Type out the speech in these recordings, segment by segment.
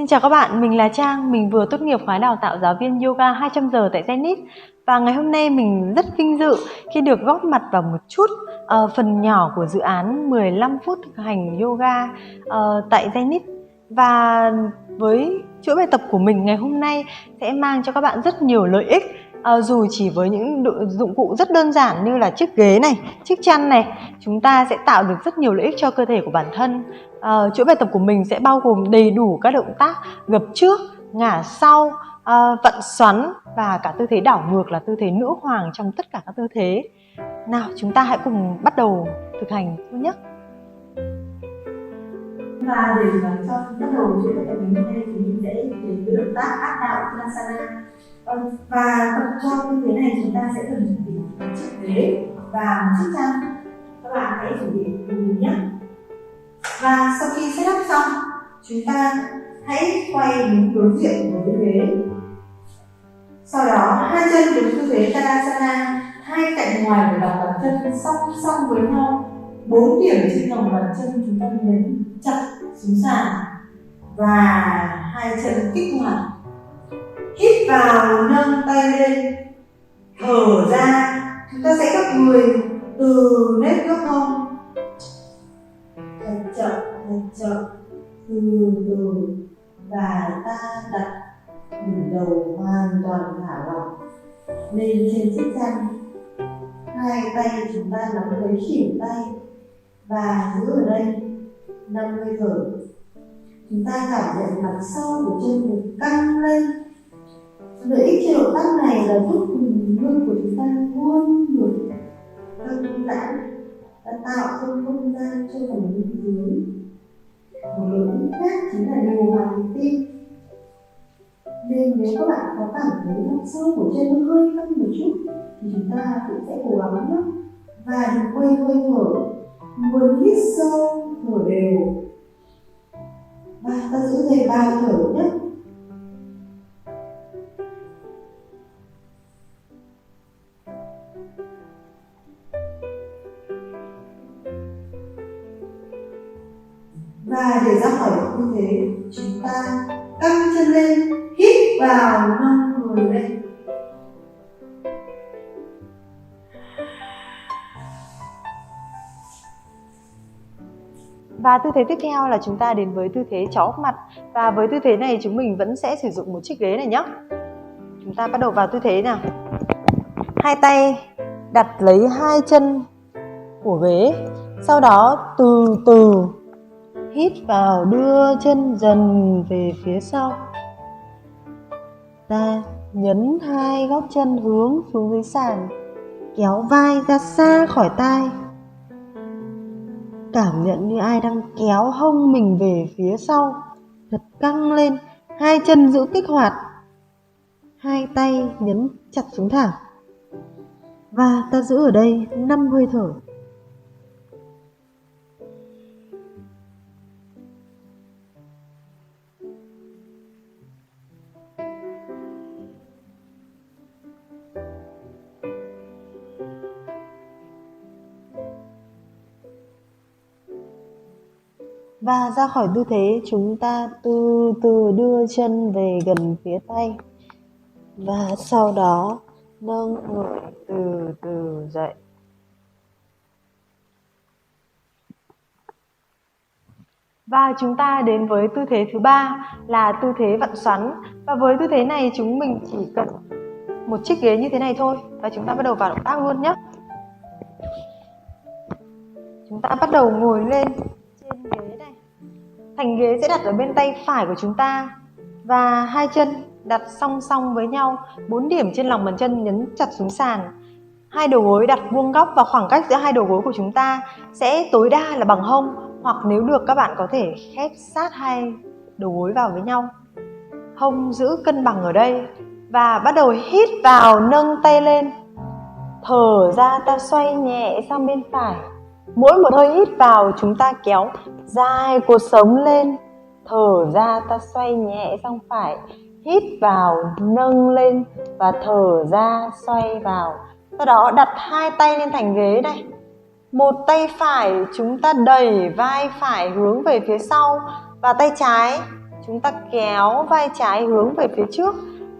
Xin chào các bạn, mình là Trang, mình vừa tốt nghiệp khóa đào tạo giáo viên yoga 200 giờ tại Zenith. Và ngày hôm nay mình rất vinh dự khi được góp mặt vào một chút phần nhỏ của dự án 15 phút thực hành yoga tại Zenith. Và với chuỗi bài tập của mình ngày hôm nay sẽ mang cho các bạn rất nhiều lợi ích. Dù chỉ với những dụng cụ rất đơn giản như là chiếc ghế này, chiếc chăn này, chúng ta sẽ tạo được rất nhiều lợi ích cho cơ thể của bản thân. Chuỗi bài tập của mình sẽ bao gồm đầy đủ các động tác gập trước, ngả sau, vặn xoắn và cả tư thế đảo ngược là tư thế nữ hoàng trong tất cả các tư thế. Nào, chúng ta hãy cùng bắt đầu thực hành thôi nhé. Và để cho bắt đầu chuỗi bài tập ngày hôm nay thì mình sẽ đến với động tác áp đạo Uttanasana. Và trong tư thế này chúng ta sẽ cần chuẩn bị một chiếc ghế và một chiếc chăn. Các bạn hãy chuẩn bị cùng mình nhé. Và sau khi set up xong, chúng ta hãy quay đúng đối diện với ghế. Sau đó hai chân đứng tư thế Tadasana, hai cạnh ngoài của lòng bàn chân song song với nhau. 4 điểm trên lòng bàn chân chúng ta nhấn chặt xuống sàn và hai chân kích hoạt. Hít vào, nâng tay lên, thở ra, chúng ta sẽ gập người từ nếp gốc hông. Thật chậm, từ từ, và ta đặt đỉnh đầu hoàn toàn thả lỏng lên trên chiếc chăn. Hai tay chúng ta nắm lấy khuỷu tay và giữ ở đây 5 hơi thở. Chúng ta cảm nhận mặt sau của chân được căng lên. Lợi ích trên động tác này là giúp lưng của chúng ta luôn được căng giãn và tạo thêm không gian cho phần lưng dưới. Một lợi ích khác chính là điều hòa nhịp tim. Nên nếu các bạn có cảm thấy mặt sau của chân nó hơi căng một chút thì chúng ta cũng sẽ cố gắng nhé. Và đừng quên hơi thở. Muốn hít sâu, thở đều. Và ta giữ thêm 3 thở nhé. Và để ra khỏi tư thế, chúng ta căng chân lên, hít vào, nâng người lên. Và tư thế tiếp theo là chúng ta đến với tư thế chó úp mặt. Và với tư thế này chúng mình vẫn sẽ sử dụng một chiếc ghế này nhé. Chúng ta bắt đầu vào tư thế nào. Hai tay đặt lấy hai chân của ghế. Sau đó từ từ hít vào, đưa chân dần về phía sau. Ta nhấn hai gót chân hướng xuống dưới sàn, kéo vai ra xa khỏi tai. Cảm nhận như ai đang kéo hông mình về phía sau, thật căng lên. Hai chân giữ kích hoạt, hai tay nhấn chặt xuống thảm. Và ta giữ ở đây 5 hơi thở. Và ra khỏi tư thế, chúng ta từ từ đưa chân về gần phía tay. Và sau đó nâng người từ từ dậy. Và chúng ta đến với tư thế thứ 3 là tư thế vặn xoắn. Và với tư thế này chúng mình chỉ cần một chiếc ghế như thế này thôi. Và chúng ta bắt đầu vào động tác luôn nhé. Chúng ta bắt đầu ngồi lên trên ghế này. Thành ghế sẽ đặt ở bên tay phải của chúng ta. Và hai chân đặt song song với nhau. 4 điểm trên lòng bàn chân nhấn chặt xuống sàn. Hai đầu gối đặt vuông góc và khoảng cách giữa hai đầu gối của chúng ta sẽ tối đa là bằng hông. Hoặc nếu được các bạn có thể khép sát hai đầu gối vào với nhau. Hông giữ cân bằng ở đây. Và bắt đầu hít vào, nâng tay lên. Thở ra, ta xoay nhẹ sang bên phải. Mỗi một hơi hít vào chúng ta kéo dài cột sống lên. Thở ra, ta xoay nhẹ sang phải. Hít vào, nâng lên và thở ra, xoay vào. Sau đó đặt hai tay lên thành ghế này. Một tay phải chúng ta đẩy vai phải hướng về phía sau. Và tay trái chúng ta kéo vai trái hướng về phía trước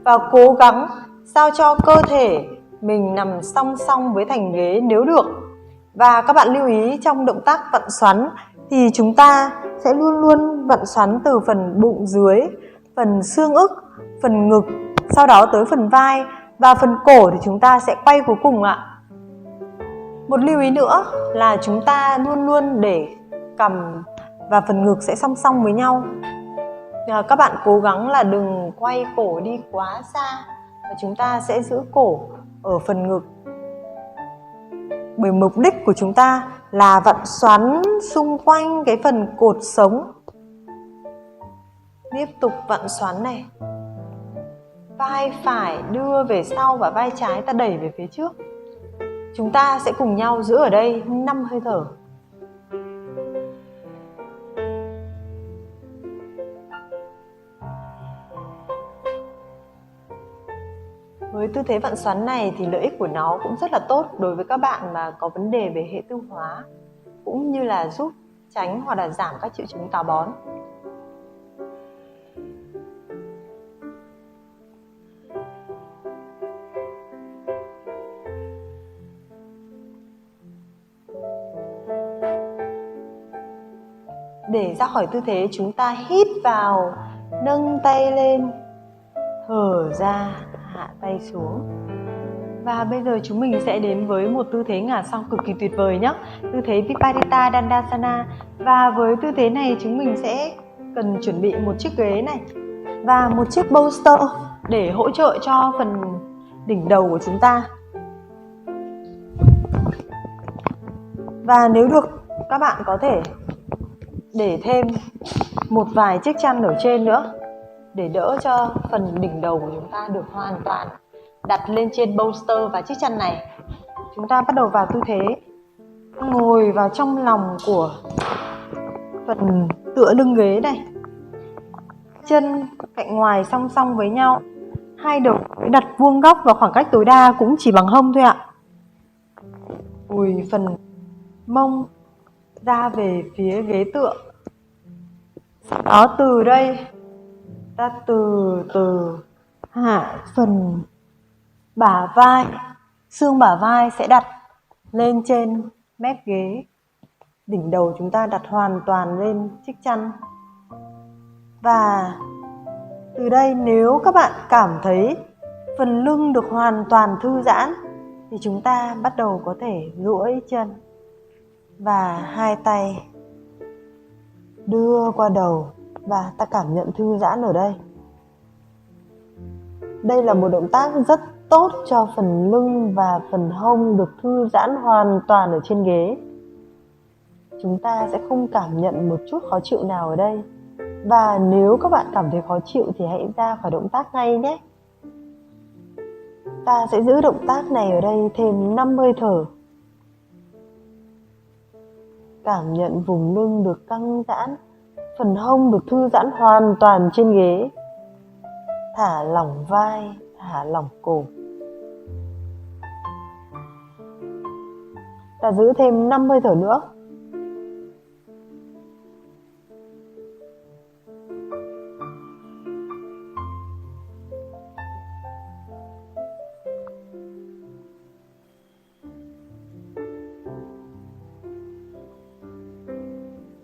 và cố gắng sao cho cơ thể mình nằm song song với thành ghế nếu được. Và các bạn lưu ý trong động tác vặn xoắn thì chúng ta sẽ luôn luôn vặn xoắn từ phần bụng dưới, phần xương ức, phần ngực, sau đó tới phần vai và phần cổ thì chúng ta sẽ quay cuối cùng ạ. Một lưu ý nữa là chúng ta luôn luôn để cằm và phần ngực sẽ song song với nhau. Các bạn cố gắng là đừng quay cổ đi quá xa và chúng ta sẽ giữ cổ ở phần ngực. Bởi mục đích của chúng ta là vặn xoắn xung quanh cái phần cột sống. Tiếp tục vặn xoắn này. Vai phải đưa về sau và vai trái ta đẩy về phía trước. Chúng ta sẽ cùng nhau giữ ở đây 5 hơi thở. Với tư thế vặn xoắn này thì lợi ích của nó cũng rất là tốt đối với các bạn mà có vấn đề về hệ tiêu hóa, cũng như là giúp tránh hoặc là giảm các triệu chứng táo bón. Để ra khỏi tư thế, chúng ta hít vào, nâng tay lên, thở ra, hạ tay xuống. Và bây giờ chúng mình sẽ đến với một tư thế ngả sau cực kỳ tuyệt vời nhé. Tư thế Viparita Dandasana. Và với tư thế này chúng mình sẽ cần chuẩn bị một chiếc ghế này và một chiếc bolster để hỗ trợ cho phần đỉnh đầu của chúng ta. Và nếu được, các bạn có thể để thêm một vài chiếc chăn ở trên nữa để đỡ cho phần đỉnh đầu của chúng ta được hoàn toàn đặt lên trên bolster và chiếc chăn này. Chúng ta bắt đầu vào tư thế ngồi vào trong lòng của phần tựa lưng ghế này. Chân cạnh ngoài song song với nhau, hai đầu đặt vuông góc và khoảng cách tối đa cũng chỉ bằng hông thôi ạ. Ùi phần mông ra về phía ghế tựa. Sau đó từ đây ta từ từ hạ phần bả vai, xương bả vai sẽ đặt lên trên mép ghế. Đỉnh đầu chúng ta đặt hoàn toàn lên chiếc chăn. Và từ đây nếu các bạn cảm thấy phần lưng được hoàn toàn thư giãn thì chúng ta bắt đầu có thể duỗi chân và hai tay đưa qua đầu và ta cảm nhận thư giãn ở đây. Đây là một động tác rất tốt cho phần lưng và phần hông được thư giãn hoàn toàn ở trên ghế. Chúng ta sẽ không cảm nhận một chút khó chịu nào ở đây. Và nếu các bạn cảm thấy khó chịu thì hãy ra khỏi động tác ngay nhé. Ta sẽ giữ động tác này ở đây thêm 5 hơi thở. Cảm nhận vùng lưng được căng giãn, phần hông được thư giãn hoàn toàn trên ghế. Thả lỏng vai, thả lỏng cổ. Ta giữ thêm 5 hơi thở nữa.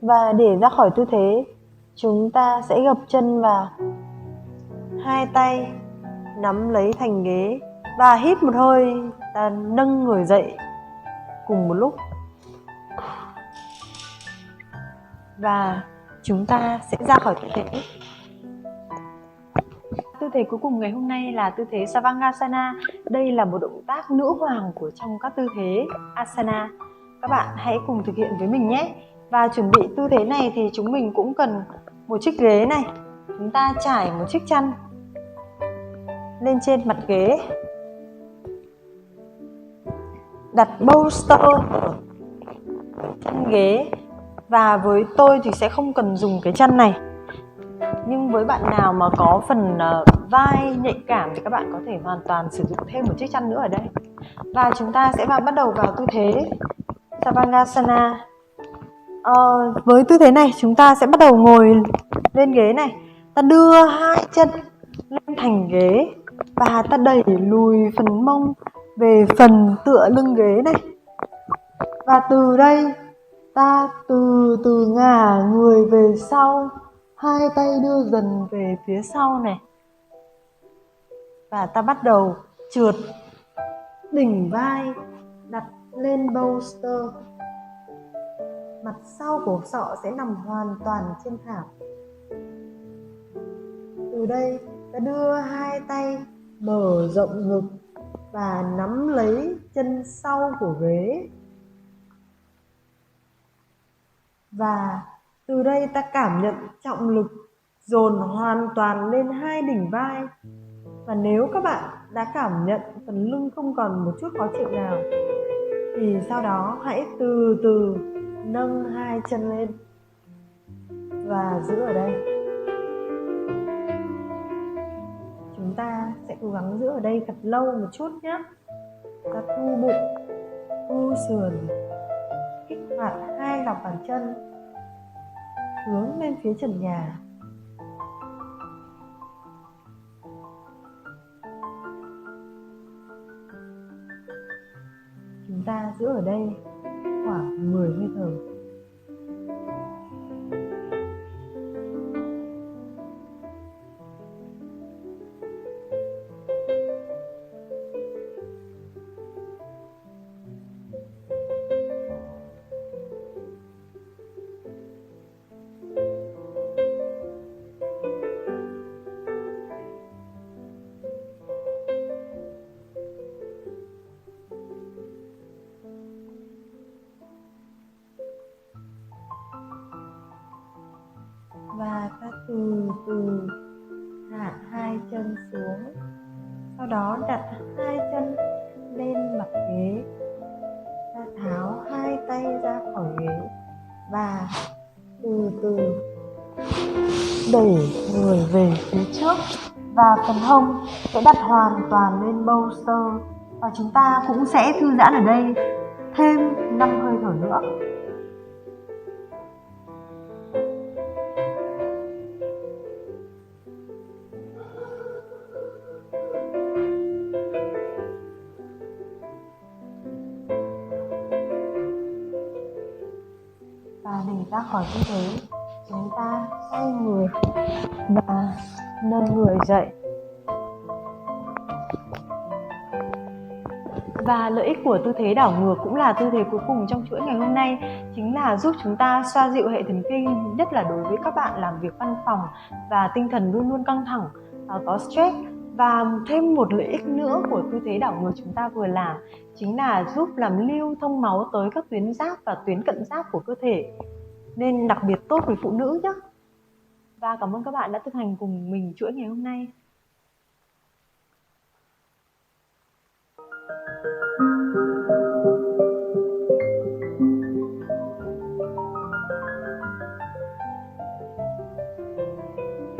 Và để ra khỏi tư thế, chúng ta sẽ gập chân vào. Hai tay nắm lấy thành ghế và hít một hơi, ta nâng người dậy cùng một lúc. Và chúng ta sẽ ra khỏi tư thế. Tư thế cuối cùng ngày hôm nay là tư thế Savangasana. Đây là một động tác nữ hoàng của trong các tư thế asana. Các bạn hãy cùng thực hiện với mình nhé. Và chuẩn bị tư thế này thì chúng mình cũng cần một chiếc ghế này. Chúng ta trải một chiếc chăn lên trên mặt ghế. Đặt bolster ở chân ghế. Và với tôi thì sẽ không cần dùng cái chăn này. Nhưng với bạn nào mà có phần vai nhạy cảm thì các bạn có thể hoàn toàn sử dụng thêm một chiếc chăn nữa ở đây. Và chúng ta sẽ bắt đầu vào tư thế Savangasana. Với tư thế này chúng ta sẽ bắt đầu ngồi lên ghế này Ta đưa hai chân lên thành ghế và ta đẩy lùi phần mông về phần tựa lưng ghế này. Và từ đây ta từ từ ngả người về sau, hai tay đưa dần về phía sau này. Và ta bắt đầu trượt đỉnh vai đặt lên bolster. Mặt sau của sọ sẽ nằm hoàn toàn trên thảm. Từ đây ta đưa hai tay mở rộng ngực và nắm lấy chân sau của ghế. Và từ đây ta cảm nhận trọng lực dồn hoàn toàn lên hai đỉnh vai. Và nếu các bạn đã cảm nhận phần lưng không còn một chút khó chịu nào thì sau đó hãy từ từ nâng hai chân lên và giữ ở đây. Chúng ta sẽ cố gắng giữ ở đây thật lâu một chút nhé. Ta thu bụng, thu sườn, kích hoạt hai lòng bàn chân hướng lên phía trần nhà. Chúng ta giữ ở đây khoảng 10 hơi thở. Và ta từ từ hạ hai chân xuống, sau đó đặt hai chân lên mặt ghế. Ta tháo hai tay ra khỏi ghế và từ từ đẩy người về phía trước. Và phần hông sẽ đặt hoàn toàn lên bolster. Và chúng ta cũng sẽ thư giãn ở đây thêm 5 hơi thở nữa. Và để ra khỏi tư thế, chúng ta xoay người và nâng người dậy. Và lợi ích của tư thế đảo ngược cũng là tư thế cuối cùng trong chuỗi ngày hôm nay, chính là giúp chúng ta xoa dịu hệ thần kinh, nhất là đối với các bạn làm việc văn phòng và tinh thần luôn luôn căng thẳng, có stress. Và thêm một lợi ích nữa của tư thế đảo ngược chúng ta vừa làm chính là giúp làm lưu thông máu tới các tuyến giáp và tuyến cận giáp của cơ thể, nên đặc biệt tốt với phụ nữ nhé. Và cảm ơn các bạn đã thực hành cùng mình chuỗi ngày hôm nay.